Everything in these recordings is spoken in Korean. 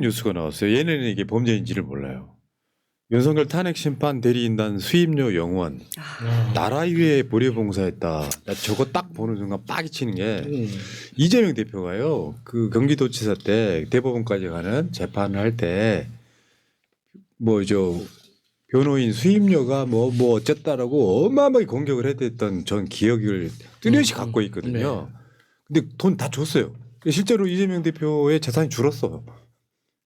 뉴스가 나왔어요. 얘네는 이게 범죄인지를 몰라요. 윤석열 탄핵 심판 대리인단 수임료 영원 나라 위에 보리봉사했다. 나 저거 딱 보는 순간 빡이 치는 게 이재명 대표가요. 그 경기도지사 때 대법원까지 가는 재판을 할 때 뭐 저 변호인 수임료가 뭐 어쨌다라고 어마어마하게 공격을 했던 전 기억을 뚜렷이 갖고 있거든요. 근데 돈 다 줬어요. 실제로 이재명 대표의 재산이 줄었어요.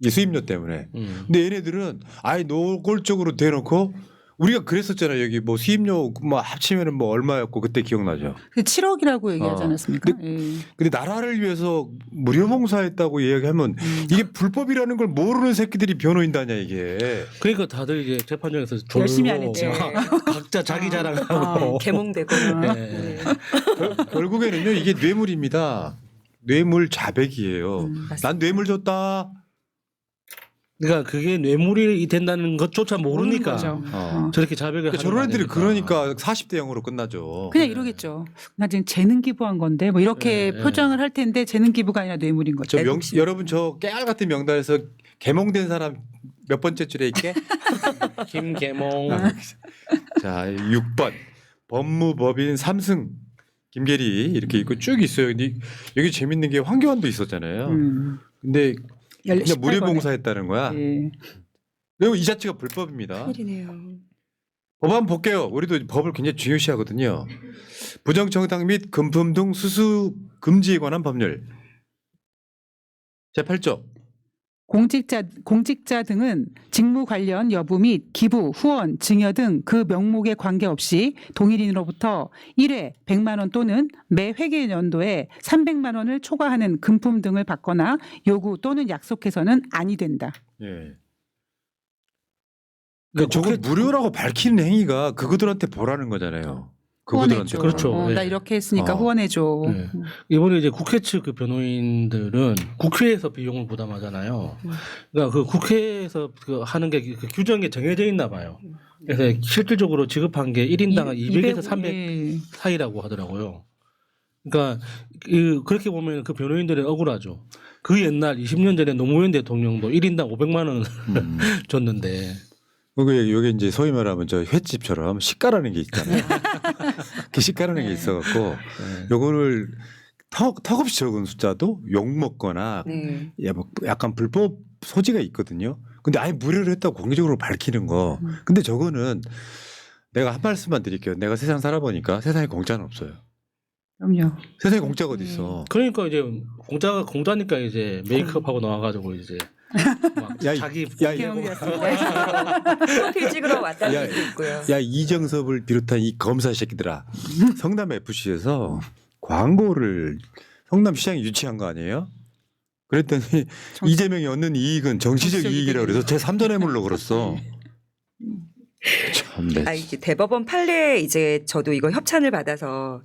이 수임료 때문에. 근데 얘네들은 아예 노골적으로 대놓고 우리가 그랬었잖아요. 여기 뭐 수임료 뭐 합치면은 뭐 얼마였고 그때 기억나죠. 7억이라고 얘기하지 않았습니까? 근데 나라를 위해서 무료 봉사했다고 이야기하면 이게 불법이라는 걸 모르는 새끼들이 변호인다냐 이게. 그러니까 다들 이제 재판장에서 열심히 안 했죠. 각자 자기 자랑하고 개몽되고. 네. 결국에는요 이게 뇌물입니다. 뇌물 자백이에요. 난 뇌물 줬다. 그러니까 그게 뇌물이 된다는 것조차 모르니까 저렇게 자백을 그러니까 저런 애들이 그러니까 40대 0으로 끝나죠. 그냥 이러겠죠. 나 지금 재능 기부한 건데 뭐 이렇게 표정을 할 텐데 재능 기부가 아니라 뇌물인 거죠. 여러분 저 깨알 같은 명단에서 개몽된 사람 몇 번째 줄에 있게? 김계몽. 자 6번 법무법인 3승 김계리 이렇게 있고 쭉 있어요. 근데 여기 재밌는 게 황교안도 있었잖아요. 근데 그냥 무료 봉사했다는 거야. 그리고 이 자체가 불법입니다. 큰일이네요. 법안 볼게요. 우리도 법을 굉장히 중요시하거든요. 부정청탁 및 금품 등 수수 금지에 관한 법률. 제8조. 공직자 등은 직무 관련 여부 및 기부, 후원, 증여 등 그 명목에 관계없이 동일인으로부터 1회 100만 원 또는 매 회계 연도에 300만 원을 초과하는 금품 등을 받거나 요구 또는 약속해서는 아니 된다. 예. 그러니까 저걸 무료라고 밝히는 행위가 그들한테 보라는 거잖아요. 그분들한테. 그렇죠. 나 이렇게 했으니까 후원해줘. 네. 이번에 이제 국회 측 그 변호인들은 국회에서 비용을 부담하잖아요. 그러니까 그 국회에서 그 하는 게 그 규정에 정해져 있나 봐요. 그래서 실질적으로 지급한 게 1인당 200에서 300 사이라고 하더라고요. 그러니까 그렇게 보면 그 변호인들은 억울하죠. 그 옛날 20년 전에 노무현 대통령도 1인당 500만 원을 줬는데. 여기 이제 소위 말하면 저 횟집처럼 시가라는 게 있잖아요. 그 시가라는 게 있어갖고 요거를 턱없이 적은 숫자도 욕 먹거나 뭐 약간 불법 소지가 있거든요. 근데 아예 무료로 했다고 공개적으로 밝히는 거. 근데 저거는 내가 한 말씀만 드릴게요. 내가 세상 살아보니까 세상에 공짜는 없어요. 그럼요. 세상에 공짜가 어디 있어? 그러니까 이제 공짜니까 이제 메이크업하고 나와가지고 이제. 자기 프로필 찍으러 왔다는 얘기도 있고요. 야 이정섭을 비롯한 이 검사 새끼들아 성남 FC에서 광고를 성남시장이 유치한 거 아니에요? 그랬더니 이재명이 얻는 이익은 정치적 이익이라고 그래서 제3자 뇌물로 걸었어. 참, 네. 이게 대법원 판례 이제 저도 이거 협찬을 받아서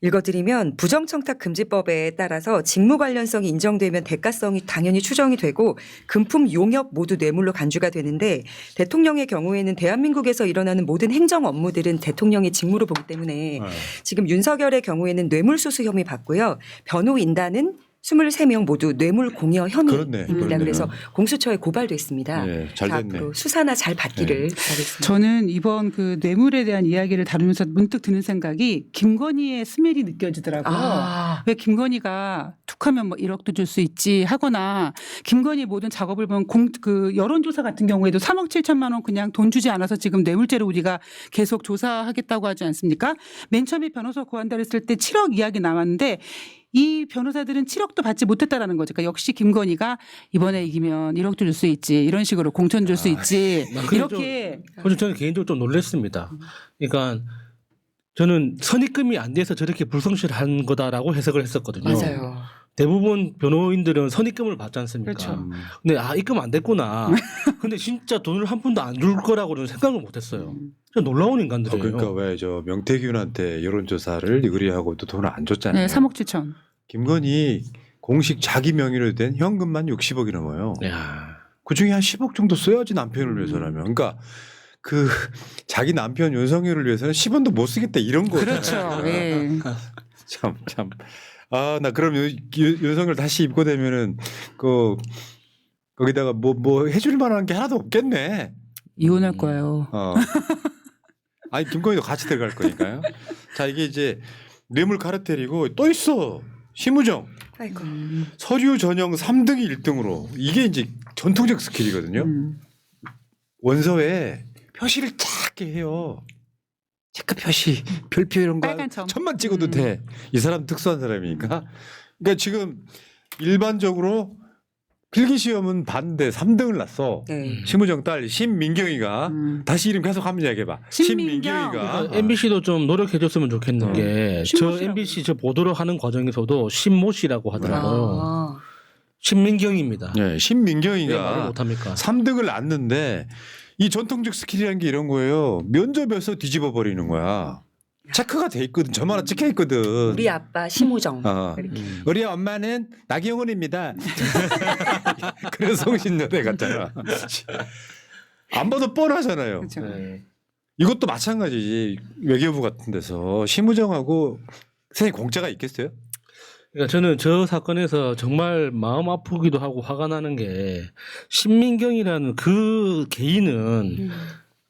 읽어드리면 부정청탁금지법에 따라서 직무 관련성이 인정되면 대가성이 당연히 추정이 되고 금품 용역 모두 뇌물로 간주가 되는데 대통령의 경우에는 대한민국에서 일어나는 모든 행정 업무들은 대통령의 직무로 보기 때문에 지금 윤석열의 경우에는 뇌물수수 혐의 받고요. 변호인단은 23명 모두 뇌물 공여 혐의입니다. 그래서 공수처에 고발됐습니다. 네, 잘 됐네. 앞으로 수사나 잘 받기를 바라겠습니다. 저는 이번 그 뇌물에 대한 이야기를 다루면서 문득 드는 생각이 김건희의 스멜이 느껴지더라고요. 왜 김건희가 툭하면 뭐 1억도 줄 수 있지 하거나 김건희 모든 작업을 보면 그 여론조사 같은 경우에도 3억 7천만 원 그냥 돈 주지 않아서 지금 뇌물죄로 우리가 계속 조사하겠다고 하지 않습니까? 맨 처음에 변호사 고한다를 했을 때 7억 이야기 나왔는데 이 변호사들은 7억도 받지 못했다라는 거죠. 그러니까 역시 김건희가 이번에 이기면 1억도 줄 수 있지. 이런 식으로 공천 줄 수 있지. 이렇게. 저는 개인적으로 좀 놀랐습니다. 그러니까 저는 선입금이 안 돼서 저렇게 불성실한 거다라고 해석을 했었거든요. 맞아요. 대부분 변호인들은 선입금을 받지 않습니까? 그렇죠. 근데 입금 안 됐구나. 근데 진짜 돈을 한 푼도 안 줄 거라고는 생각을 못 했어요. 진짜 놀라운 인간들이에요. 그러니까 왜 저 명태균한테 여론조사를 의뢰하고 또 돈을 안 줬잖아요. 네, 3억 7천. 김건희 공식 자기 명의로 된 현금만 60억이 넘어요. 야. 그중에 한 10억 정도 써야지 남편을 위해서라면. 그러니까 그 자기 남편 윤석열을 위해서는 10원도 못 쓰겠다 이런 거잖아요. 그렇죠. 예. 참. 나 그럼 윤석열 다시 입고 되면은 그 거기다가 뭐 해줄 만한 게 하나도 없겠네. 이혼할 거예요. 아니 김건희도 같이 들어갈 거니까요. 자 이게 이제 뇌물 카르텔이고 또 있어. 심우정 아이고. 서류 전형 3등이 1등으로 이게 이제 전통적 스킬이거든요. 원서에 표시를 작게 해요. 체크 표시, 별표 이런 거 빨간 점. 천만 찍어도 돼. 이 사람 특수한 사람이니까. 그러니까 지금 일반적으로 필기 시험은 반대 3등을 났어. 네. 심우정 딸 신민경이가 다시 이름 계속 한번 이야기해봐. 신민경. 그러니까 MBC도 좀 노력해줬으면 좋겠는 게 저 신모 씨라고. MBC 저 보도를 하는 과정에서도 신모 씨라고 하더라고요. 아. 신민경입니다. 네, 왜 말을 신민경이가 못합니까? 3등을 낳았는데 이 전통적 스킬이라는 게 이런 거예요. 면접에서 뒤집어 버리는 거야. 체크가 돼 있거든. 저만 하나 찍혀 있거든. 우리 아빠 심우정. 이렇게. 우리 엄마는 나경원입니다. 그래서 송신여대 같잖아. 안 봐도 뻔하잖아요. 그렇죠. 네. 이것도 마찬가지지. 외교부 같은 데서 심우정하고 선생님 공짜가 있겠어요? 그러니까 저는 저 사건에서 정말 마음 아프기도 하고 화가 나는 게 신민경이라는 그 개인은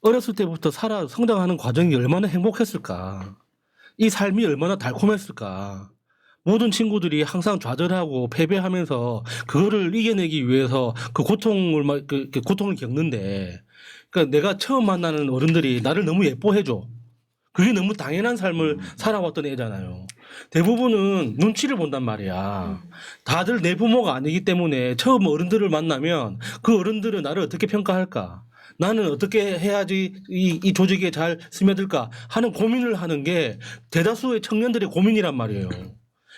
어렸을 때부터 살아 성장하는 과정이 얼마나 행복했을까. 이 삶이 얼마나 달콤했을까. 모든 친구들이 항상 좌절하고 패배하면서 그거를 이겨내기 위해서 그 고통을 고통을 겪는데, 그러니까 내가 처음 만나는 어른들이 나를 너무 예뻐해줘. 그게 너무 당연한 삶을 살아왔던 애잖아요. 대부분은 눈치를 본단 말이야. 다들 내 부모가 아니기 때문에 처음 어른들을 만나면 그 어른들은 나를 어떻게 평가할까? 나는 어떻게 해야지 이 조직에 잘 스며들까 하는 고민을 하는 게 대다수의 청년들의 고민이란 말이에요.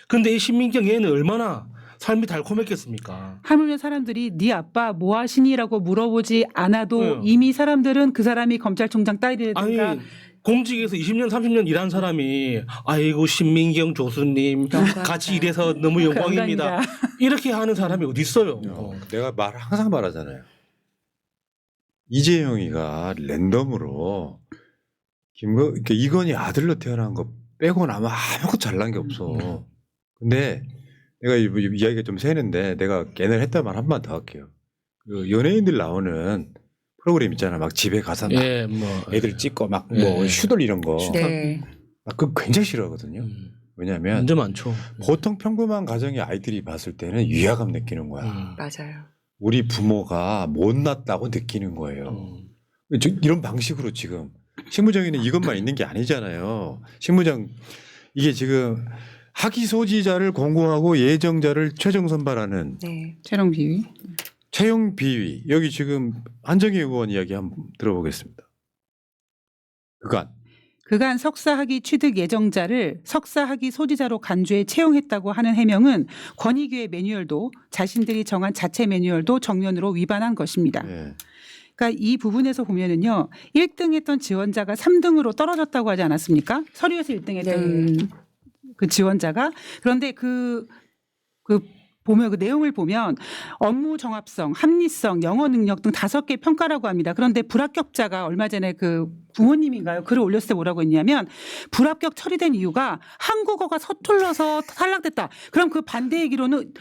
근데 이 신민경 얘는 얼마나 삶이 달콤했겠습니까? 하물며 사람들이 네 아빠 뭐 하시니라고 물어보지 않아도 네. 이미 사람들은 그 사람이 검찰총장 딸이라든가 아니 공직에서 20년 30년 일한 사람이 아이고 신민경 교수님 같이 일해서 너무 영광입니다. 영광이다. 이렇게 하는 사람이 어디 있어요? 내가 항상 말하잖아요. 이재용이가 랜덤으로 그러니까 이건희 아들로 태어난 거 빼고는 아마 아무것도 잘난 게 없어. 근데 내가 이야기가 좀 새는데 내가 걔네를 했다 말 한 번 더 할게요. 그 연예인들 나오는 프로그램 있잖아. 막 집에 가서 막 예, 뭐 애들 찍고 막 뭐 예. 슈돌 이런 거. 네. 그거 굉장히 싫어하거든요. 왜냐하면 문제 많죠. 보통 평범한 가정의 아이들이 봤을 때는 위화감 느끼는 거야. 맞아요. 우리 부모가 못났다고 느끼는 거예요. 이런 방식으로 지금 신무정에는 이것만 있는 게 아니잖아요. 신무정 이게 지금 학위 소지자를 공고하고 예정자를 최종 선발하는 네. 최종 비위. 채용 비위 여기 지금 한정희 의원 이야기 한번 들어보겠습니다. 그간 석사학위 취득 예정자를 석사학위 소지자로 간주해 채용했다고 하는 해명은 권익위의 매뉴얼도 자신들이 정한 자체 매뉴얼도 정면으로 위반한 것입니다. 네. 그러니까 이 부분에서 보면은요, 1등 했던 지원자가 3등으로 떨어졌다고 하지 않았습니까? 서류에서 1등 했던 그 지원자가. 그런데 보면 그 내용을 보면 업무 정합성, 합리성, 영어 능력 등 5개 평가라고 합니다. 그런데 불합격자가 얼마 전에 그 부모님인가요? 글을 올렸을 때 뭐라고 했냐면 불합격 처리된 이유가 한국어가 서툴러서 탈락됐다. 그럼 그 반대 얘기로는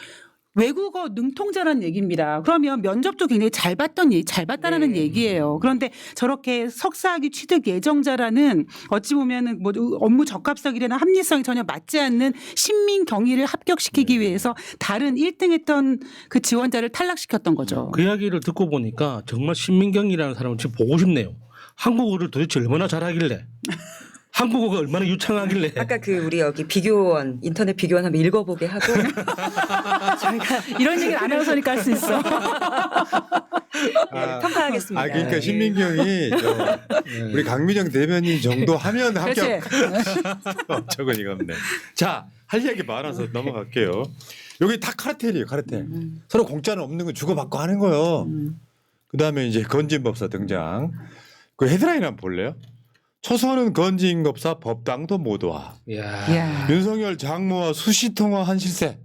외국어 능통자라는 얘기입니다. 그러면 면접도 굉장히 잘 봤다라는 얘기예요. 그런데 저렇게 석사학위 취득 예정자라는 어찌 보면은 뭐 업무 적합성이라는 합리성이 전혀 맞지 않는 신민경위를 합격시키기 위해서 다른 1등했던 그 지원자를 탈락시켰던 거죠. 그 이야기를 듣고 보니까 정말 신민경이라는 사람을 지금 보고 싶네요. 한국어를 도대체 얼마나 잘하길래 한국어가 얼마나 유창하길래 아까 그 우리 여기 비교원 인터넷 비교원 한번 읽어보게 하고 저희가 이런 얘기를 아나운서니까 할 수 있어. 평가하겠습니다. 그러니까 신민경이 우리 강민정 대변인 정도 하면 합격. 어처구니가 없네. 자, 할 얘기 많아서 넘어갈게요. 여기 다 카르텔이에요, 카르텔. 서로 공짜는 없는 거 주고받고 하는 거예요. 그다음에 이제 건진법사 등장. 그 헤드라인 한번 볼래요? 초선은 건진법사 법당도 못 와. 이야. 윤석열 장모와 수시 통화한 실세.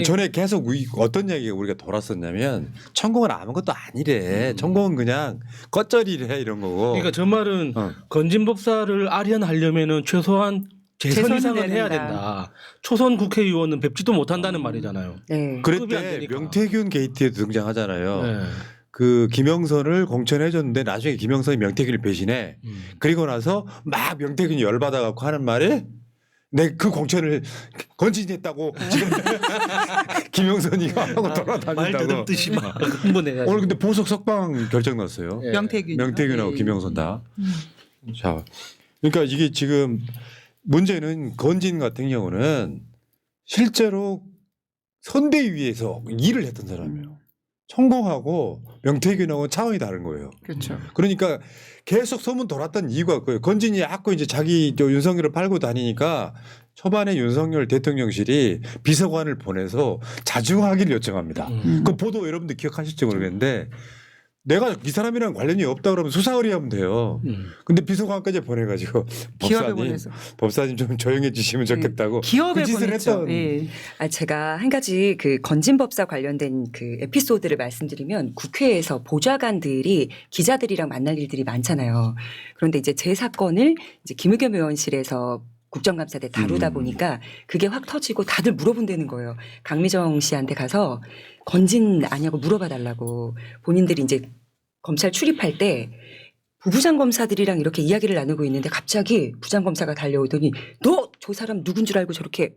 전에 계속 어떤 얘기가 우리가 돌았었냐면 천공은 아무것도 아니래. 천공은 그냥 겉절이래 이런 거고. 그러니까 저 말은 어. 건진법사를 아련하려면은 최소한 재선 재선은 이상은 해야 된다. 된다. 초선 국회의원은 뵙지도 못한다는 말이잖아요. 네. 급이 안 그랬대 되니까. 명태균 게이트에도 등장하잖아요. 네. 그 김영선을 공천해줬는데 나중에 김영선이 명태균을 배신해. 그리고 나서 막 명태균이 열받아갖고 하는 말이 내 그 공천을 건진했다고 지금 김영선이가 하고 말 돌아다닌다고. 더듬듯이 막 흥분해가지고. 오늘 근데 보석 석방 결정 났어요. 예. 명태균하고 예. 김영선 다. 자, 그러니까 이게 지금 문제는 건진 같은 경우는 실제로 선대위에서 일을 했던 사람이에요. 천공하고 명태균하고 차원이 다른 거예요. 그렇죠. 그러니까 계속 소문 돌았던 이유가 그거예요. 건진이 자꾸 이제 자기 저 윤석열을 팔고 다니니까 초반에 윤석열 대통령실이 비서관을 보내서 자중하기를 요청합니다. 그 보도 여러분들 기억하실지 모르겠는데 내가 이 사람이랑 관련이 없다 그러면 수사 의뢰하면 돼요. 근데 비서관까지 보내가지고 기업에 법사님, 보내서. 법사님 좀 조용해 주시면 좋겠다고 기업에 그 짓을 보냈죠. 했던 예. 제가 한 가지 그 건진법사 관련된 그 에피소드를 말씀드리면 국회에서 보좌관들이 기자들이랑 만날 일들이 많잖아요. 그런데 이제 제 사건을 이제 김의겸 의원실에서 국정감사대 다루다 보니까 그게 확 터지고 다들 물어본다는 거예요. 강미정 씨한테 가서 건진 아냐고 물어봐 달라고. 본인들이 이제 검찰 출입할 때 부부장 검사들이랑 이렇게 이야기를 나누고 있는데 갑자기 부장 검사가 달려오더니 너 저 사람 누군 줄 알고 저렇게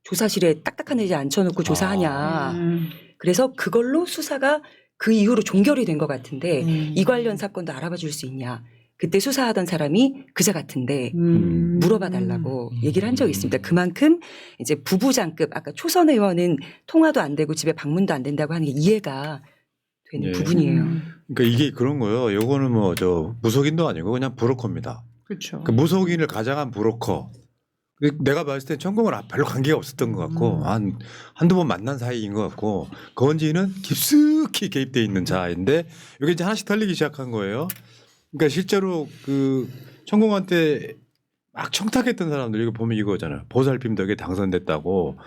조사실에 딱딱한 애지 앉혀놓고 조사하냐. 그래서 그걸로 수사가 그 이후로 종결이 된 것 같은데 이 관련 사건도 알아봐 줄 수 있냐. 그때 수사하던 사람이 그자 같은데 물어봐 달라고 얘기를 한 적이 있습니다. 그만큼 이제 부부장급 아까 초선 의원은 통화도 안 되고 집에 방문도 안 된다고 하는 게 이해가 되는 예. 부분이에요. 그러니까 이게 그런 거예요. 요거는 뭐 저 무속인도 아니고 그냥 브로커입니다. 그렇죠. 그 무속인을 가장한 브로커. 내가 봤을 때 천공은 별로 관계가 없었던 것 같고 한두 번 만난 사이인 것 같고 건지는 깊숙이 개입돼 있는 자인데 이게 이제 하나씩 털리기 시작한 거예요. 그러니까 실제로 그 천공한테 막 청탁했던 사람들 이거 보면 이거잖아요. 보살핌 덕에 당선됐다고.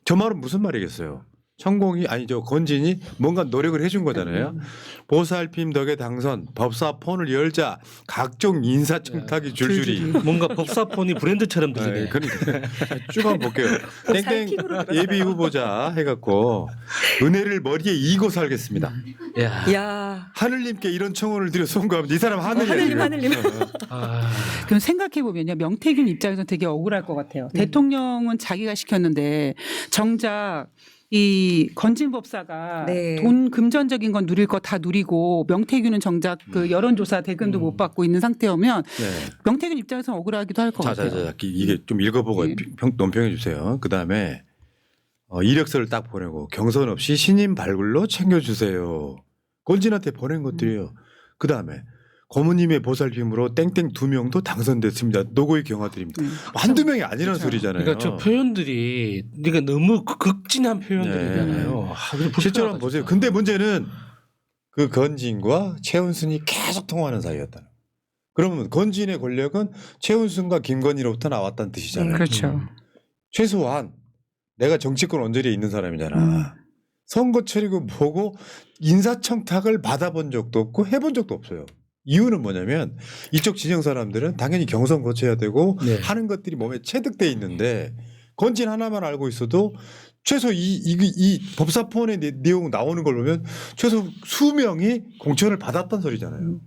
저 말은 무슨 말이겠어요? 천공이 아니 저 건진이 뭔가 노력을 해준 거잖아요. 보살핌 덕에 당선, 법사 폰을 열자 각종 인사 청탁이 줄줄이. 뭔가 법사폰이 브랜드처럼 들리네. 네, 그러니까 쭉 한번 볼게요. 땡땡 살픽으로 예비 후보자 해갖고 은혜를 머리에 이고 살겠습니다. 야. 야 하늘님께 이런 청혼을 드려 송구하면 이 사람 하늘님, 하늘님. 아. 그럼 생각해 보면요, 명태균 입장에서 되게 억울할 것 같아요. 대통령은 자기가 시켰는데 정작 이 건진 법사가 네. 돈 금전적인 건 누릴 거 다 누리고 명태균은 정작 그 여론조사 대금도 못 받고 있는 상태면 네. 명태균 입장에서 억울하기도 할 것 같아요. 자자자 이게 좀 읽어보고 네. 논평해 주세요. 그 다음에 이력서를 딱 보내고 경선 없이 신임 발굴로 챙겨주세요. 건진한테 보낸 것들이에요. 그 다음에 고모님의 보살핌으로 땡땡 2명도 당선됐습니다. 노고의 경화드립니다. 한두 명이 아니란 그렇죠. 소리잖아요. 그러니까 저 표현들이 그러니까 너무 극진한 표현들이잖아요. 아, 실제로 한번 보세요. 근데 문제는 그 건진과 최은순이 계속 통화하는 사이였다. 그러면 건진의 권력은 최은순과 김건희로부터 나왔다는 뜻이잖아요. 그렇죠. 최소한 내가 정치권 언저리에 있는 사람이잖아. 선거철이고 뭐고 인사청탁을 받아본 적도 없고 해본 적도 없어요. 이유는 뭐냐면 이쪽 진영 사람들은 당연히 경선 거쳐야 되고 네. 하는 것들이 몸에 체득돼 있는데 건진 하나만 알고 있어도 최소 이 법사폰의 내용 나오는 걸 보면 최소 수명이 공천을 받았단 소리잖아요.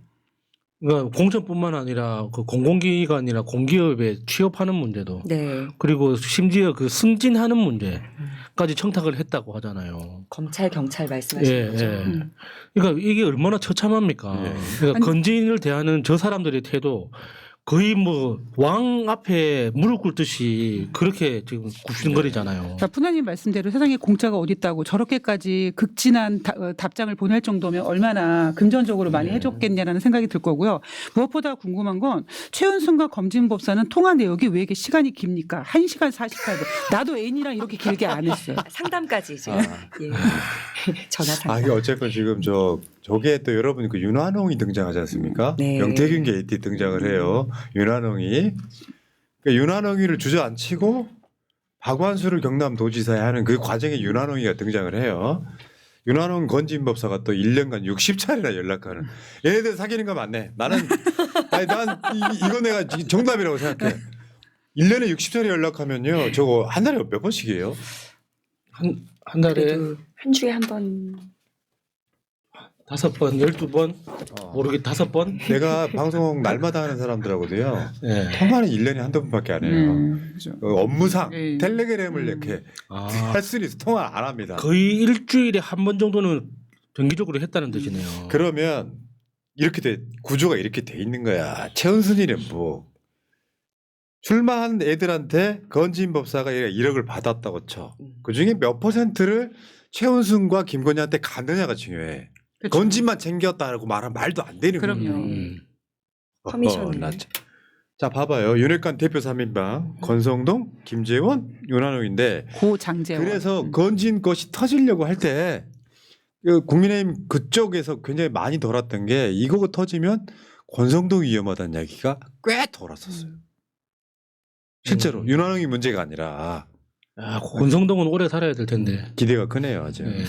그러니까 공천뿐만 아니라 그 공공기관이나 공기업에 취업하는 문제도 네. 그리고 심지어 그 승진하는 문제까지 청탁을 했다고 하잖아요. 검찰 경찰 말씀하시는 예, 거죠. 예. 그러니까 이게 얼마나 처참합니까? 예. 그러니까 아니- 건진을 대하는 저 사람들의 태도 거의 뭐 왕 앞에 무릎 꿇듯이 그렇게 지금 굽신거리잖아요. 그러니까 푸나님 말씀대로 세상에 공짜가 어디 있다고 저렇게까지 극진한 답장을 보낼 정도면 얼마나 금전적으로 많이 해줬겠냐라는 생각이 들 거고요. 무엇보다 궁금한 건 최은순과 검진법사는 통화 내역이 왜 이렇게 시간이 깁니까? 1시간 48분. 나도 애인이랑 이렇게 길게 안 했어요. 상담까지 지금 예. 전화 아 상담. 이게 어쨌건 지금 저게 또 여러분 그 윤한홍이 등장하지 않습니까? 네. 명태균 게이트 등장을 해요. 윤한홍이 그러니까 윤한홍이를 주저앉히고 박완수를 경남도지사에 하는 그 과정에 윤한홍이가 등장을 해요. 윤한홍 건진법사가 또 1년간 60차례나 연락하는 얘네들 사귀는 거 맞네. 나는 아니 난 이거 내가 정답이라고 생각해. 1년에 60차례 연락하면요. 저거 한 달에 몇 번씩이에요? 한 달에 그래도 한 주에 한 번. 5번, 12번, 어. 모르게 5번. 내가 방송 날마다 하는 사람들하고도요. 네. 통화는 1년에 한두 번밖에 안 해요. 그죠. 업무상 네. 텔레그램을 이렇게 아, 할 수는 있어. 통화 안 합니다. 거의 일주일에 한 번 정도는 정기적으로 했다는 뜻이네요. 그러면 이렇게 구조가 이렇게 돼 있는 거야. 최은순이는 뭐 출마한 애들한테 건진 법사가 1억을 받았다고 쳐. 그 중에 몇 퍼센트를 최은순과 김건희한테 갔느냐가 중요해. 그렇죠. 건진만 챙겼다고 말하면 말도 안 되는 거야. 그럼요. 커미션을. 자 봐봐요. 윤핵관 대표 3인방 권성동, 김재원, 윤한홍인데 고 장재원. 그래서 건진 것이 터지려고 할 때 국민의힘 그쪽에서 굉장히 많이 돌았던 게 이거 터지면 권성동이 위험하다는 이야기가 꽤 돌았었어요. 실제로 윤한홍이 문제가 아니라 아, 권성동은 오래 살아야 될 텐데. 기대가 크네요. 아주. 네.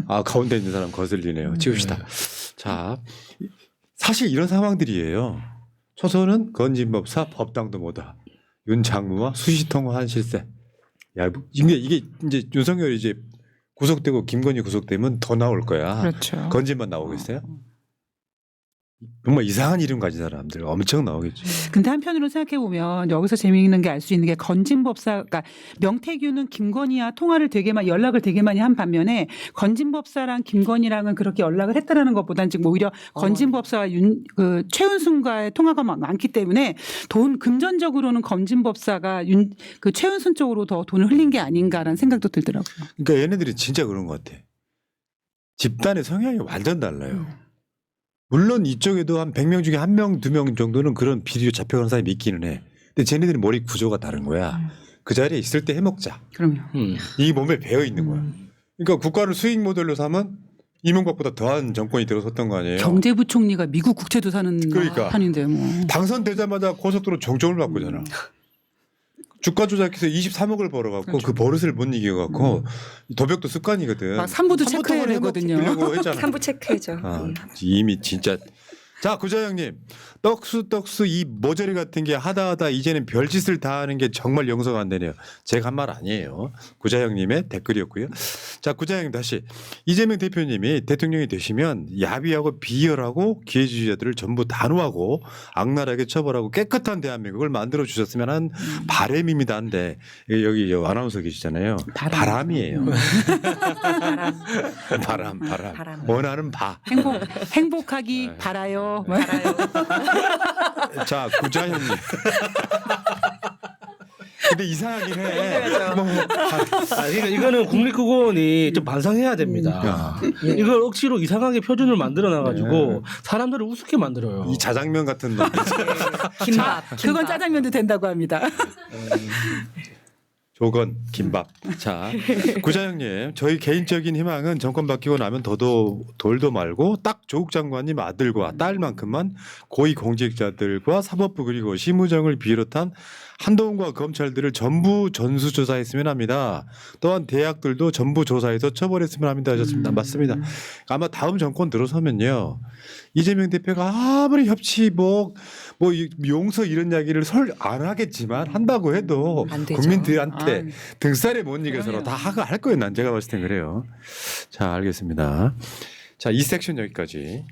아 가운데 있는 사람 거슬리네요. 치웁시다. 자 사실 이런 상황들이에요. 초선은 건진법사 법당도 못하. 윤 장무와 수시 통화한 실세. 야 이게 이제 윤석열이 이제 구속되고 김건희 구속되면 더 나올 거야. 그렇죠. 건진만 나오겠어요? 정말 이상한 이름 가진 사람들 엄청 나오겠죠. 근데 한편으로 생각해 보면 여기서 재미있는 게 알 수 있는 게 건진법사, 그러니까 명태균은 김건희와 통화를 연락을 되게 많이 한 반면에 건진법사랑 김건희랑은 그렇게 연락을 했다라는 것보다는 지금 오히려 건진법사와 최은순과의 통화가 많기 때문에 금전적으로는 건진법사가 최은순 쪽으로 더 돈을 흘린 게 아닌가라는 생각도 들더라고요. 그러니까 얘네들이 진짜 그런 것 같아. 집단의 성향이 완전 달라요. 물론 이쪽에도 한 100명 중에 1명, 2명 정도는 그런 비리로 잡혀가는 사람이 있기는 해. 근데 쟤네들이 머리 구조가 다른 거야. 그 자리에 있을 때 해먹자. 그럼요. 이 몸에 배어 있는 거야. 그러니까 국가를 수익 모델로 삼은 이명박보다 더한 정권이 들어섰던 거 아니에요. 경제부총리가 미국 국채도 사는 그러니까. 판인데 뭐. 당선되자마자 고속도로 정점을 바꾸잖아. 주가 조작해서 23억을 벌어갖고 그렇죠. 그 버릇을 못 이겨갖고 도벽도 습관이거든. 막 삼부도 체크해야 삼부통을 되거든요. 해먹으려고 했잖아. 3부 체크해줘. 아, 이미 진짜. 자 구자영님 떡수 이 모조리 같은 게 하다 이제는 별짓을 다 하는 게 정말 용서가 안 되네요. 제가 한 말 아니에요. 구자영님의 댓글이었고요. 자 구자영 다시 이재명 대표님이 대통령이 되시면 야비하고 비열하고 기회주의자들을 전부 단호하고 악랄하게 처벌하고 깨끗한 대한민국을 만들어 주셨으면 하는 바람입니다. 한데 여기 아나운서 계시잖아요. 바람이에요. 바람. 원하는 바. 행복하기 바라요. 자 구자형님. 근데 이상하긴 해. 그러니까 이거는 국립국어원이 좀 반성해야 됩니다. 이걸 억지로 이상하게 표준을 만들어 놔가지고 사람들을 우습게 만들어요. 이 자장면 같은 놈. 김밥. 그건 짜장면도 된다고 합니다. 조건 김밥. 자 구자형님 저희 개인적인 희망은 정권 바뀌고 나면 돌도 말고 딱 조국 장관님 아들과 딸만큼만 고위 공직자들과 사법부 그리고 시무정을 비롯한 한동훈과 검찰들을 전부 전수조사했으면 합니다. 또한 대학들도 전부 조사해서 처벌했으면 합니다 하셨습니다. 맞습니다. 아마 다음 정권 들어서면요. 이재명 대표가 아무리 협치복 뭐 용서 이런 이야기를 안 하겠지만 한다고 해도 안 되죠. 국민들한테 아, 등살에 못 이겨서 다 할 거예요. 난 제가 봤을 땐 그래요. 자 알겠습니다. 자 이 섹션 여기까지.